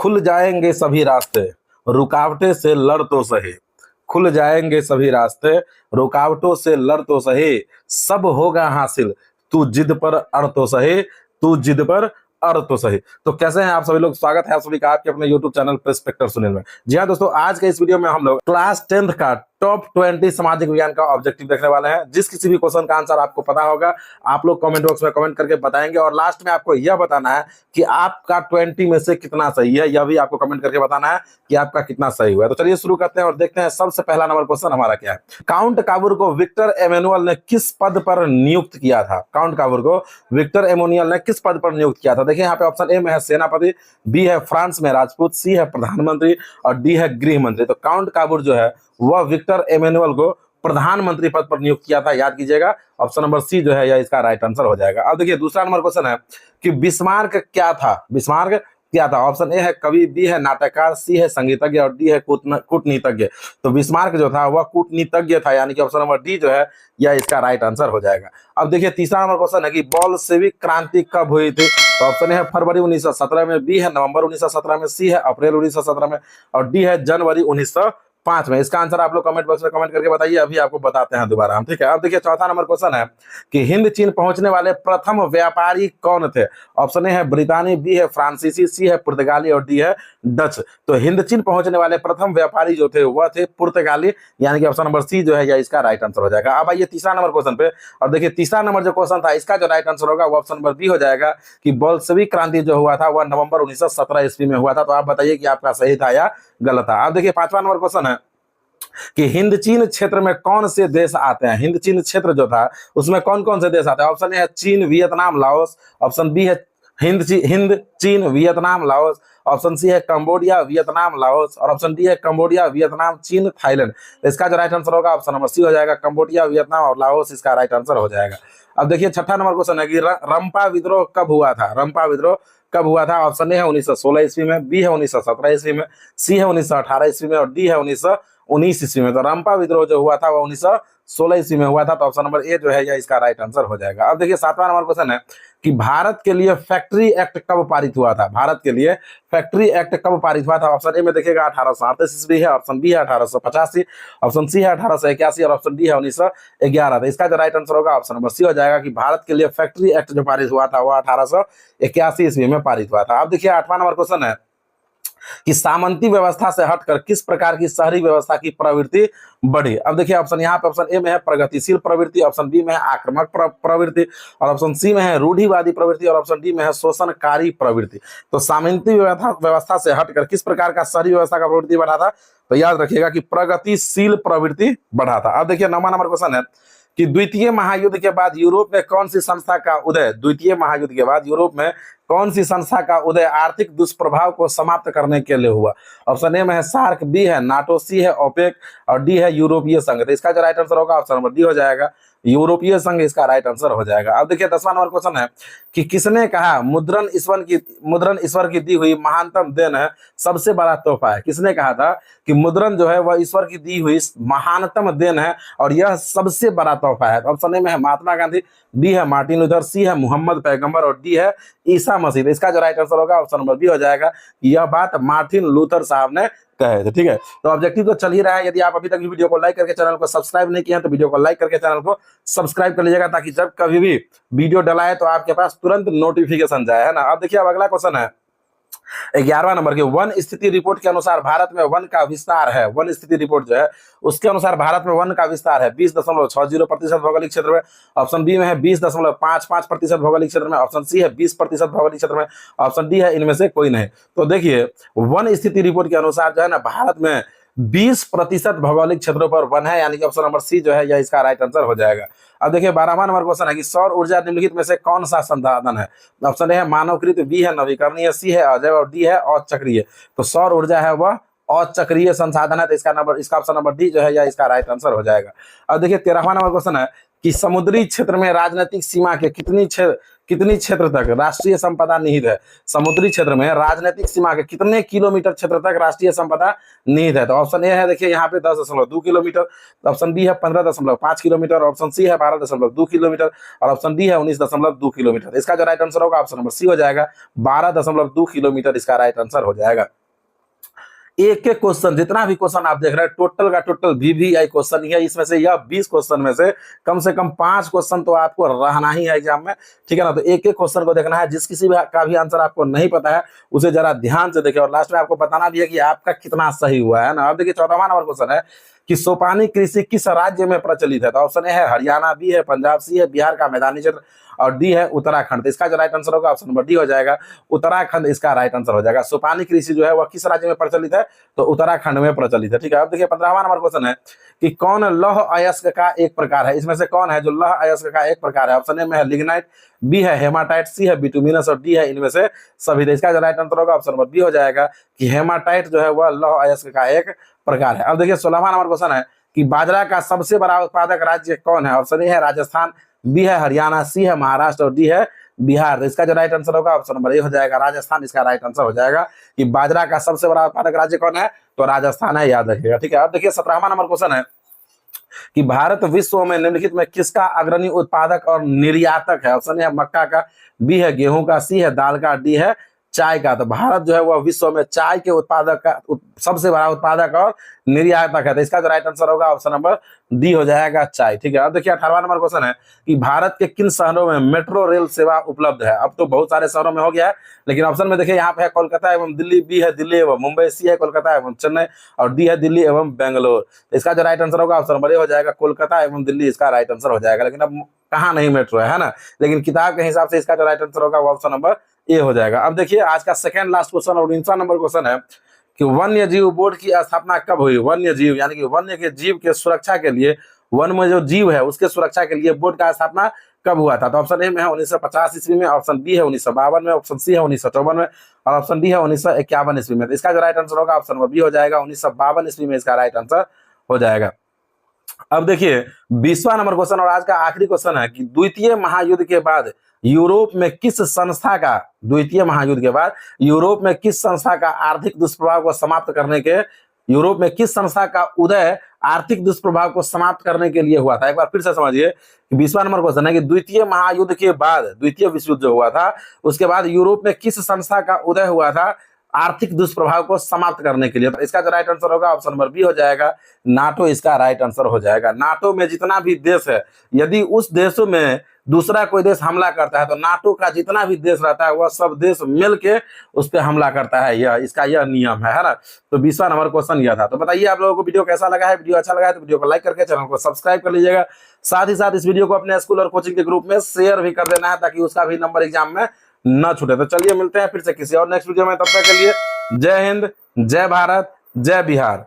खुल जाएंगे सभी रास्ते, रुकावटें से लड़ तो सही। खुल जाएंगे सभी रास्ते, रुकावटों से लड़ तो सही। सब होगा हासिल, तू जिद पर अड़ तो सही, तू जिद पर अड़ तो सही। तो कैसे हैं आप सभी लोग, स्वागत है आप सभी का आपके अपने YouTube चैनल प्रेस्पेक्टर सुनील में। जी हाँ दोस्तों, आज के इस वीडियो में हम लोग क्लास 10th का टॉप 20 सामाजिक विज्ञान का ऑब्जेक्टिव देखने वाले हैं। जिस किसी भी क्वेश्चन का आंसर आपको पता होगा आप लोग कमेंट बॉक्स में कमेंट करके बताएंगे और लास्ट में आपको यह बताना है कि आपका 20 में से कितना सही है। यह भी आपको कमेंट करके बताना है कि आपका कितना सही हुआ है। तो चलिए शुरू करते हैं और देखते हैं सबसे पहला नंबर क्वेश्चन हमारा क्या है। काउंट काबूर को विक्टर एमेनुअल ने किस पद पर नियुक्त किया था? काउंट काबूर को विक्टर एमेनुअल ने किस पद पर नियुक्त किया था? देखिए यहाँ पे ऑप्शन ए में है सेनापति, बी है फ्रांस में राजपूत, सी है प्रधानमंत्री और डी है गृह मंत्री। तो काउंट काबूर जो है वह विक्टर एमेनुअल को प्रधानमंत्री पद पर नियुक्त किया था, याद कीजिएगा। ऑप्शन नंबर सी जो है यह इसका राइट आंसर हो जाएगा। अब देखिए दूसरा नंबर क्वेश्चन है कि बिस्मार्क क्या था? बिस्मार्क क्या था? ऑप्शन ए है कवि, बी है नाटककार, सी है संगीतज्ञ और डी है कूटनीतिज्ञ। तो बिस्मार्क जो था वह कूटनीतिज्ञ था, यानी कि ऑप्शन नंबर डी जो है यह इसका राइट आंसर हो जाएगा। अब देखिए तीसरा नंबर क्वेश्चन है कि बोल्शेविक क्रांति कब हुई थी? तो ऑप्शन ए है फरवरी 1917 में, बी है नवंबर 1917 में, सी है अप्रैल 1917 में और डी है जनवरी 1905 में। इसका आंसर आप लोग कमेंट बॉक्स में कमेंट करके बताइए, अभी आपको बताते हैं दोबारा हम, ठीक है। अब देखिए चौथा नंबर क्वेश्चन है कि हिंद चीन पहुंचने वाले प्रथम व्यापारी कौन थे? ऑप्शन ए है ब्रितानी, बी है फ्रांसीसी, सी है पुर्तगाली और डी है डच। तो हिंद चीन पहुंचने वाले प्रथम व्यापारी जो थे वह थे पुर्तगाली, यानी कि ऑप्शन नंबर सी जो है यह इसका राइट आंसर हो जाएगा। अब आइए तीसरा नंबर क्वेश्चन पे और देखिए तीसरा नंबर जो क्वेश्चन था इसका जो राइट आंसर होगा वो ऑप्शन नंबर बी हो जाएगा कि बोल्शेविक क्रांति जो हुआ था वह नवंबर 1917 ईस्वी में हुआ था। तो आप बताइए कि आपका सही था या गलत था। अब देखिए पांचवा नंबर क्वेश्चन है कि हिंद चीन क्षेत्र में कौन से देश आते हैं? हिंद चीन क्षेत्र जो था उसमें कौन कौन से देश आते हैं? ऑप्शन ए है चीन, वियतनाम, लाओस। ऑप्शन बी है हिंद चीन, वियतनाम, लाओस। ऑप्शन सी है कंबोडिया, वियतनाम, लाओस और ऑप्शन डी है कंबोडिया, वियतनाम, चीन, थाईलैंड। इसका जो राइट आंसर होगा ऑप्शन नंबर सी हो जाएगा, कंबोडिया, वियतनाम और लाओस इसका राइट आंसर हो जाएगा। अब देखिए छठा नंबर क्वेश्चन है कि रंपा विद्रोह कब हुआ था? रंपा विद्रोह कब हुआ था? ऑप्शन ए है 1916 ईस्वी में, बी है 1917 ईस्वी में, सी है 1918 ईस्वी में और डी है 1919 ईस्वी में। तो रंपा विद्रोह जो हुआ था वो 1916 ईस्वी में हुआ था। तो ऑप्शन नंबर ए जो है यह इसका राइट आंसर हो जाएगा। अब देखिए सातवां नंबर क्वेश्चन है कि भारत के लिए फैक्ट्री एक्ट कब पारित हुआ था? भारत के लिए फैक्ट्री एक्ट कब पारित हुआ था? ऑप्शन ए में देखिएगा 1838 ईस्वी है, ऑप्शन बी है 1885, ऑप्शन सी है 1881 और ऑप्शन डी है 1911। तो इसका जो राइट आंसर होगा ऑप्शन नंबर सी हो जाएगा कि भारत के लिए फैक्ट्री एक्ट जो पारित हुआ था वह 1881 ईस्वी में पारित हुआ था। अब देखिए आठवां नंबर क्वेश्चन है कि सामंती व्यवस्था से हटकर किस प्रकार की शहरी व्यवस्था की प्रवृत्ति बढ़ी? अब देखिए ऑप्शन यहाँ पे ऑप्शन ए में है प्रगतिशील प्रवृत्ति, ऑप्शन बी में है आक्रामक प्रवृत्ति और ऑप्शन सी में है रूढ़िवादी प्रवृत्ति और ऑप्शन डी में है शोषणकारी प्रवृत्ति। तो सामंती व्यवस्था से हटकर किस प्रकार का शहरी व्यवस्था का प्रवृत्ति बढ़ा था? तो याद रखिएगा कि प्रगतिशील प्रवृत्ति बढ़ा था। अब देखिए 9वां नंबर क्वेश्चन है कि द्वितीय महायुद्ध के बाद यूरोप में कौन सी संस्था का उदय? द्वितीय महायुद्ध के बाद यूरोप में कौन सी संस्था का उदय आर्थिक दुष्प्रभाव को समाप्त करने के लिए हुआ? ऑप्शन ए में है सार्क, बी है नाटो, सी है ओपेक और डी है यूरोपीय संघ। तो इसका जो राइट आंसर होगा ऑप्शन नंबर डी हो जाएगा, यूरोपीय संघ इसका राइट आंसर हो जाएगा। अब देखिए 10वां नंबर क्वेश्चन है कि किसने कहा मुद्रण ईश्वर की दी हुई महानतम देन है, सबसे बड़ा तोहफा है? किसने कहा था कि मुद्रण जो है वह ईश्वर की दी हुई महानतम देन है और यह सबसे बड़ा तोहफा है? ऑप्शन ए में है महात्मा गांधी, बी है मार्टिन लूथर, सी है मोहम्मद पैगंबर और डी है ईसा मसीह। इसका जो राइट आंसर होगा ऑप्शन नंबर बी हो जाएगा, यह बात मार्टिन लूथर साहब ने कहे थे, ठीक है। तो ऑब्जेक्टिव तो चल ही रहा है। यदि आप अभी तक वीडियो को लाइक करके चैनल को सब्सक्राइब नहीं किए हैं तो वीडियो को लाइक करके चैनल को सब्सक्राइब कर लीजिएगा ताकि जब कभी भी वीडियो डलाए तो आपके पास तुरंत नोटिफिकेशन जाए, है ना। अब देखिए अब अगला क्वेश्चन है 11वां नंबर की वन स्थिति रिपोर्ट के अनुसार भारत में वन का विस्तार है। वन स्थिति रिपोर्ट जो है उसके अनुसार भारत में वन का विस्तार है 20.60% भौगोलिक क्षेत्र में, ऑप्शन बी में है 20.55% भौगोलिक क्षेत्र में, ऑप्शन सी है 20% भौगोलिक क्षेत्र में, ऑप्शन डी है इनमें से कोई नहीं। तो देखिए वन स्थिति रिपोर्ट के अनुसार जो है ना भारत में 20% भौगोलिक क्षेत्रों पर वन है, यानी कि ऑप्शन नंबर सी जो है यह इसका राइट आंसर हो जाएगा। अब देखिए 12वां नंबर क्वेश्चन है कि सौर ऊर्जा निम्नलिखित में से कौन सा संसाधन है? ऑप्शन ए है मानवकृत, बी है नवीकरणीय, सी है अजैव और डी है अचक्रीय। तो सौर ऊर्जा है वह अचक्रीय संसाधन है, तो इसका ऑप्शन नंबर डी जो है यह इसका राइट आंसर हो जाएगा। अब देखिए 13वां नंबर क्वेश्चन है कि समुद्री क्षेत्र में राजनीतिक सीमा के कितनी क्षेत्र तक राष्ट्रीय संपदा निहित है? समुद्री क्षेत्र में राजनीतिक सीमा के कितने किलोमीटर क्षेत्र तक राष्ट्रीय संपदा निहित है? तो ऑप्शन ए है देखिए यहाँ पे 10.2 किलोमीटर, ऑप्शन बी है 15.5 किलोमीटर, ऑप्शन सी है 12.2 किलोमीटर और ऑप्शन डी है 19.2 किलोमीटर। इसका जो राइट आंसर होगा ऑप्शन नंबर सी हो जाएगा, 12.2 किलोमीटर इसका राइट आंसर हो जाएगा। एक एक क्वेश्चन, जितना भी क्वेश्चन आप देख रहे हैं टोटल का टोटल VVI क्वेश्चन ही है। इसमें से यह 20 क्वेश्चन में से कम 5 क्वेश्चन तो आपको रहना ही है एग्जाम में, ठीक है ना। तो एक एक क्वेश्चन को देखना है, जिस किसी भी का भी आंसर आपको नहीं पता है उसे जरा ध्यान से देखिए और लास्ट में आपको बताना भी है कि आपका कितना सही हुआ है ना। अब देखिए 14वां नंबर क्वेश्चन है कि सोपानी कृषि किस राज्य में प्रचलित है? तो ऑप्शन ए है हरियाणा, बी है पंजाब, सी है बिहार का मैदानी क्षेत्र और डी है उत्तराखंड। तो इसका जो राइट आंसर होगा ऑप्शन नंबर डी हो जाएगा, उत्तराखंड इसका राइट आंसर हो जाएगा। सोपानी कृषि जो है वह किस राज्य में प्रचलित है? तो उत्तराखंड में प्रचलित है, ठीक है। अब देखिए 15वां नंबर क्वेश्चन है कि कौन लौह अयस्क का एक प्रकार है? इसमें से कौन है जो लौह अयस्क का एक प्रकार है? ऑप्शन ए में है लिग्नाइट, बी है हेमाटाइट, सी है बिटुमिनस और डी है इनमें से सभी। तो इसका जो राइट आंसर होगा ऑप्शन नंबर बी हो जाएगा कि हेमाटाइट जो है वह लौह अयस्क का एक प्रकार है। अब देखिए 16वां नंबर क्वेश्चन है कि बाजरा का सबसे बड़ा उत्पादक राज्य कौन है? ऑप्शन ए है राजस्थान, बी है हरियाणा, सी है महाराष्ट्र और डी है बिहार। तो इसका जो राइट आंसर होगा ऑप्शन नंबर ए हो जाएगा, राजस्थान इसका राइट आंसर हो जाएगा कि बाजरा का सबसे बड़ा उत्पादक राज्य कौन है? तो राजस्थान है, याद रखिएगा, ठीक है। अब देखिए 17वां नंबर क्वेश्चन है कि भारत विश्व में निम्नलिखित में किसका अग्रणी उत्पादक और निर्यातक है? ऑप्शन ए है मक्का का, बी है गेहूं का, सी है दाल का, डी है चाय का। तो भारत जो है वह विश्व में चाय के उत्पादक का सबसे बड़ा उत्पादक और निर्यातक है। तो इसका जो राइट आंसर होगा ऑप्शन नंबर डी हो जाएगा, चाय, ठीक है। अब देखिए 18वां नंबर क्वेश्चन है कि भारत के किन शहरों में मेट्रो रेल सेवा उपलब्ध है? अब तो बहुत सारे शहरों में हो गया है, लेकिन ऑप्शन में देखिए यहाँ पे है कोलकाता एवं दिल्ली, बी है दिल्ली एवं मुंबई, सी है कोलकाता एवं चेन्नई और डी है दिल्ली एवं बेंगलोर। तो इसका जो राइट आंसर होगा ऑप्शन नंबर ए हो जाएगा, कोलकाता एवं दिल्ली इसका राइट आंसर हो जाएगा। लेकिन अब कहाँ नहीं मेट्रो है ना, लेकिन किताब के हिसाब से इसका जो राइट आंसर होगा वो ऑप्शन नंबर ए हो जाएगा। अब देखिए आज का सेकंड लास्ट क्वेश्चन और 19वां नंबर क्वेश्चन है कि वन्य जीव बोर्ड की स्थापना कब हुई? वन्य जीव यानी कि वन्य के जीव के सुरक्षा के लिए, वन में जो जीव है उसके सुरक्षा के लिए बोर्ड का स्थापना कब हुआ था? तो ऑप्शन ए में है 1950 ईस्वी में, ऑप्शन बी है 1952 में, ऑप्शन सी है 1954 में और ऑप्शन डी है 1951 ईस्वी में। तो इसका जो राइट आंसर होगा ऑप्शन नंबर बी हो जाएगा, 1952 ईस्वी में इसका राइट आंसर हो जाएगा। अब देखिए 20वां नंबर क्वेश्चन और आज का आखिरी क्वेश्चन है कि द्वितीय महायुद्ध के बाद यूरोप में किस संस्था का, द्वितीय महायुद्ध के बाद यूरोप में किस संस्था का आर्थिक दुष्प्रभाव को समाप्त करने के, यूरोप में किस संस्था का उदय आर्थिक दुष्प्रभाव को समाप्त करने के लिए हुआ था? एक बार फिर से समझिए कि 20वां नंबर क्वेश्चन है कि द्वितीय महायुद्ध के बाद, द्वितीय विश्व युद्ध जो हुआ था उसके बाद यूरोप में किस संस्था का उदय हुआ था आर्थिक दुष्प्रभाव को समाप्त करने के लिए? तो इसका जो राइट आंसर होगा ऑप्शन नंबर बी हो जाएगा, नाटो इसका राइट आंसर हो जाएगा। नाटो में जितना भी देश है, यदि उस देशों में दूसरा कोई देश हमला करता है तो नाटो का जितना भी देश रहता है वह सब देश मिलके उस पर हमला करता है, यह इसका यह नियम है ना। तो 20वां नंबर क्वेश्चन यह था। तो बताइए आप लोगों को वीडियो कैसा लगा है? वीडियो अच्छा लगा है तो वीडियो को लाइक करके चैनल को सब्सक्राइब कर लीजिएगा। साथ ही साथ इस वीडियो को अपने स्कूल और कोचिंग के ग्रुप में शेयर भी कर देना है ताकि उसका भी नंबर एग्जाम में न छूटे। तो चलिए मिलते हैं फिर से किसी और नेक्स्ट वीडियो में, तब तक के लिए जय हिंद, जय भारत, जय बिहार।